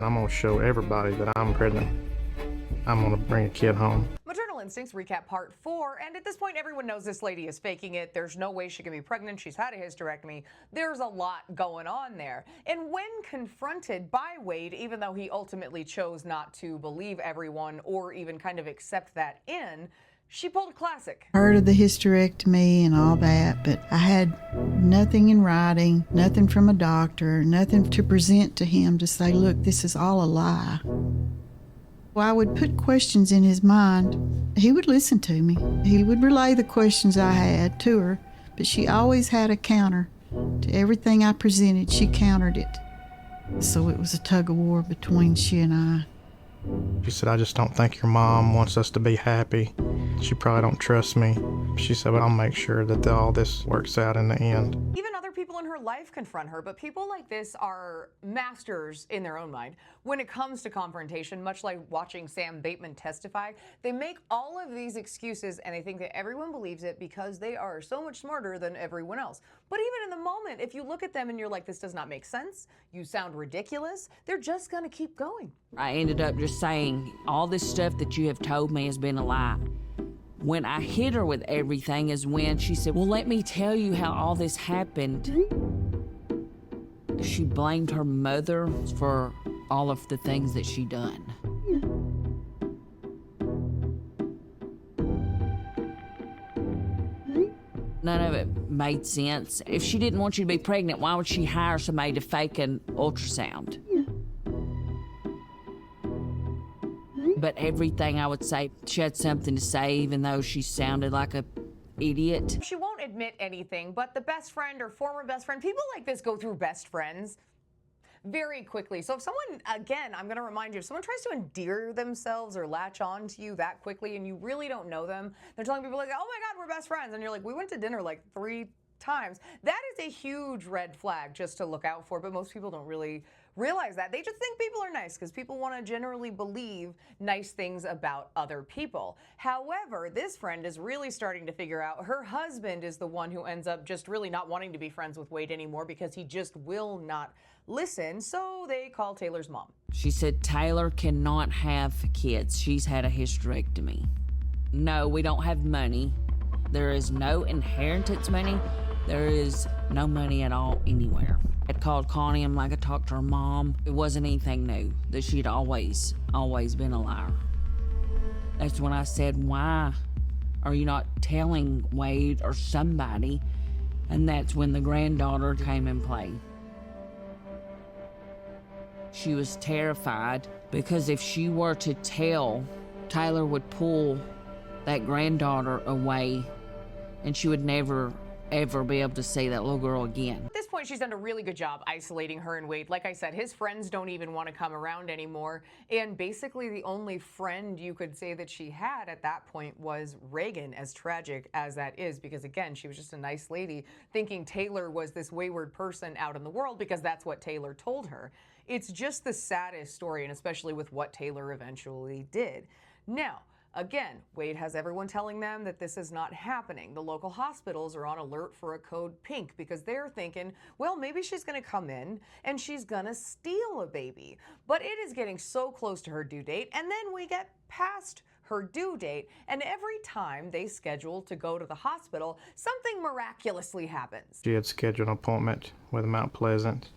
I'm gonna show everybody that I'm pregnant. I'm gonna bring a kid home. Maternal Instincts recap part 4, and at this point everyone knows this lady is faking it. There's no way she can be pregnant. She's had a hysterectomy. There's a lot going on there. And when confronted by Wade, even though he ultimately chose not to believe everyone or even kind of accept that she pulled a classic. Heard of the hysterectomy and all that, but I had nothing in writing, nothing from a doctor, nothing to present to him to say, look, this is all a lie. Well, I would put questions in his mind. He would listen to me. He would relay the questions I had to her, but she always had a counter. To everything I presented, she countered it. So it was a tug of war between she and I. She said, I just don't think your mom wants us to be happy. She probably don't trust me. She said, well, I'll make sure that all this works out in the end. Even other people in her life confront her, but people like this are masters in their own mind. When it comes to confrontation, much like watching Sam Bateman testify, they make all of these excuses and they think that everyone believes it because they are so much smarter than everyone else. But even in the moment, if you look at them and you're like, this does not make sense, you sound ridiculous, they're just gonna keep going. I ended up just saying, all this stuff that you have told me has been a lie. When I hit her with everything is when she said, well, let me tell you how all this happened. She blamed her mother for all of the things that she done. None of it made sense. If she didn't want you to be pregnant, why would she hire somebody to fake an ultrasound? But everything I would say, she had something to say, even though she sounded like an idiot. She won't admit anything, but the best friend or former best friend, people like this go through best friends very quickly. So if someone, again, I'm going to remind you, if someone tries to endear themselves or latch on to you that quickly and you really don't know them, they're telling people like, oh my God, we're best friends. And you're like, we went to dinner like 3 times. That is a huge red flag just to look out for, but most people don't really realize that. They just think people are nice because people want to generally believe nice things about other people. However, this friend is really starting to figure out her husband is the one who ends up just really not wanting to be friends with Wade anymore because he just will not listen. So they call Taylor's mom. She said, Taylor cannot have kids. She's had a hysterectomy. No, we don't have money. There is no inheritance money. There is no money at all anywhere. I called Connie and like I talked to her mom. It wasn't anything new, that she'd always been a liar. That's when I said, why are you not telling Wade or somebody? And that's when the granddaughter came in play. She was terrified because if she were to tell, Taylor would pull that granddaughter away and she would never ever be able to see that little girl again. At this point, she's done a really good job isolating her and Wade. Like I said, his friends don't even want to come around anymore. And basically the only friend you could say that she had at that point was Reagan, as tragic as that is, because again, she was just a nice lady thinking Taylor was this wayward person out in the world because that's what Taylor told her. It's just the saddest story, and especially with what Taylor eventually did. Now, again, Wade has everyone telling them that this is not happening. The local hospitals are on alert for a code pink because they're thinking, well, maybe she's going to come in and she's going to steal a baby. But it is getting so close to her due date, and then we get past her due date, and every time they schedule to go to the hospital, something miraculously happens. She had scheduled an appointment with Mount Pleasant.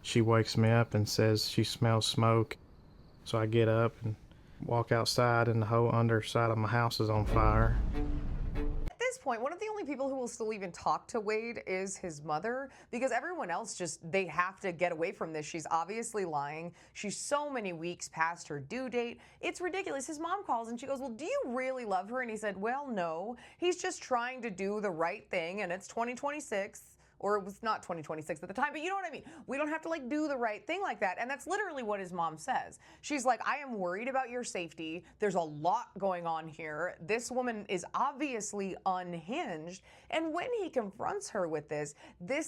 She wakes me up and says she smells smoke. So I get up and walk outside, and the whole underside of my house is on fire. At this point, one of the only people who will still even talk to Wade is his mother, because everyone else they have to get away from this. She's obviously lying. She's so many weeks past her due date. It's ridiculous. His mom calls and she goes, well, do you really love her? And he said, well, no. He's just trying to do the right thing, and it's 2026. Or it was not 2026 at the time, but you know what I mean. We don't have to like do the right thing like that. And that's literally what his mom says. She's like, I am worried about your safety. There's a lot going on here. This woman is obviously unhinged. And when he confronts her with this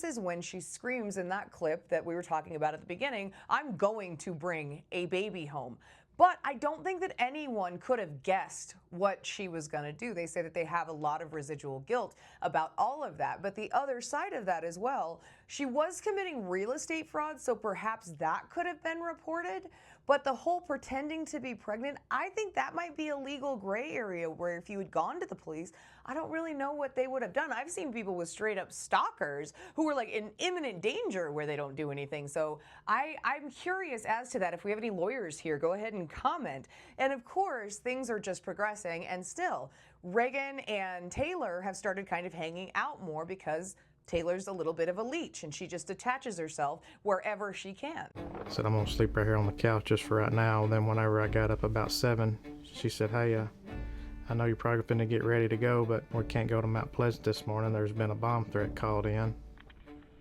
is when she screams in that clip that we were talking about at the beginning, I'm going to bring a baby home. But I don't think that anyone could have guessed what she was going to do. They say that they have a lot of residual guilt about all of that. But the other side of that as well, She was committing real estate fraud, so perhaps that could have been reported. But the whole pretending to be pregnant, I think that might be a legal gray area where if you had gone to the police, I don't really know what they would have done. I've seen people with straight up stalkers who were like in imminent danger where they don't do anything. So I'm curious as to that. If we have any lawyers here, go ahead and comment. And of course, things are just progressing, and still, Reagan and Taylor have started kind of hanging out more because Taylor's a little bit of a leech and she just attaches herself wherever she can. I said, I'm gonna sleep right here on the couch just for right now. Then whenever I got up about 7, she said, hey, I know you're probably finna get ready to go, but we can't go to Mount Pleasant this morning. There's been a bomb threat called in.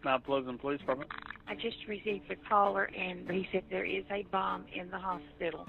Mount Pleasant Police Department. I just received a caller, and he said there is a bomb in the hospital.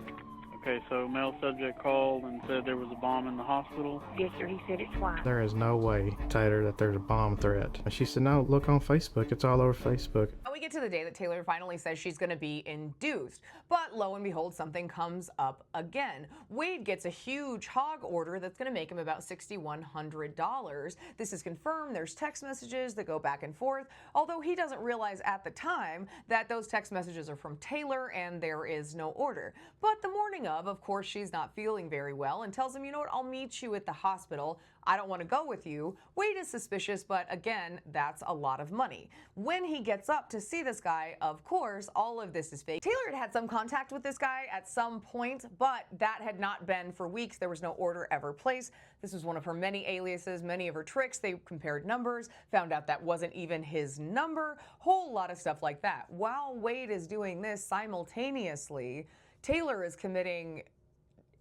Okay, so male subject called and said there was a bomb in the hospital. Yes, sir. He said it's why. There is no way, Taylor, that there's a bomb threat. And she said, no, look on Facebook. It's all over Facebook. We get to the day that Taylor finally says she's going to be induced, but lo and behold, something comes up again. Wade gets a huge hog order that's going to make him about $6,100. This is confirmed. There's text messages that go back and forth, although he doesn't realize at the time that those text messages are from Taylor and there is no order. But the morning of course, she's not feeling very well and tells him, you know what, I'll meet you at the hospital. I don't want to go with you. Wade is suspicious, but again, that's a lot of money. When he gets up to see this guy, of course, all of this is fake. Taylor had some contact with this guy at some point, but that had not been for weeks. There was no order ever placed. This was one of her many aliases, many of her tricks. They compared numbers, found out that wasn't even his number, whole lot of stuff like that. While Wade is doing this simultaneously, Taylor is committing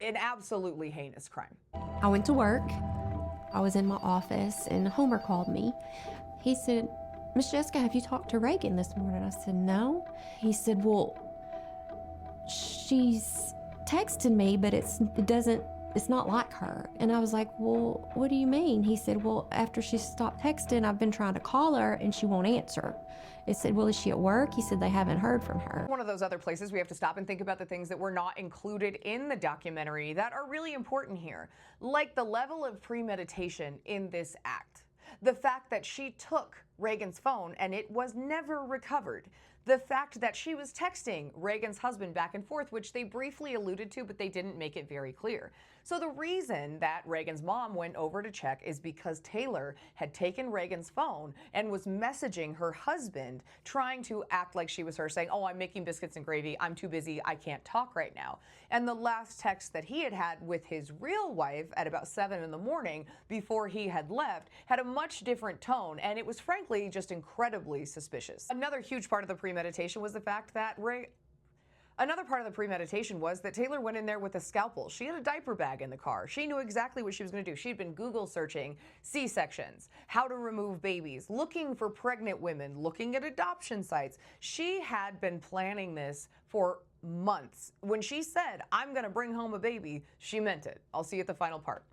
an absolutely heinous crime. I went to work. I was in my office and Homer called me. He said, Miss Jessica, have you talked to Reagan this morning? I said, no. He said, well, she's texted me, but it's not like her. And I was like, well, what do you mean? He said, well, after she stopped texting, I've been trying to call her and she won't answer. I said, well, is she at work? He said, they haven't heard from her. One of those other places we have to stop and think about the things that were not included in the documentary that are really important here, like the level of premeditation in this act. The fact that she took Reagan's phone and it was never recovered. The fact that she was texting Reagan's husband back and forth, which they briefly alluded to, but they didn't make it very clear. So the reason that Reagan's mom went over to check is because Taylor had taken Reagan's phone and was messaging her husband, trying to act like she was her, saying, oh, I'm making biscuits and gravy. I'm too busy. I can't talk right now. And the last text that he had had with his real wife at about 7 in the morning before he had left had a much different tone. And it was frankly just incredibly suspicious. Another huge part of the premeditation was the fact that Another part of the premeditation was that Taylor went in there with a scalpel. She had a diaper bag in the car. She knew exactly what she was going to do. She'd been Google searching C-sections, how to remove babies, looking for pregnant women, looking at adoption sites. She had been planning this for months. When she said, I'm going to bring home a baby, she meant it. I'll see you at the final part.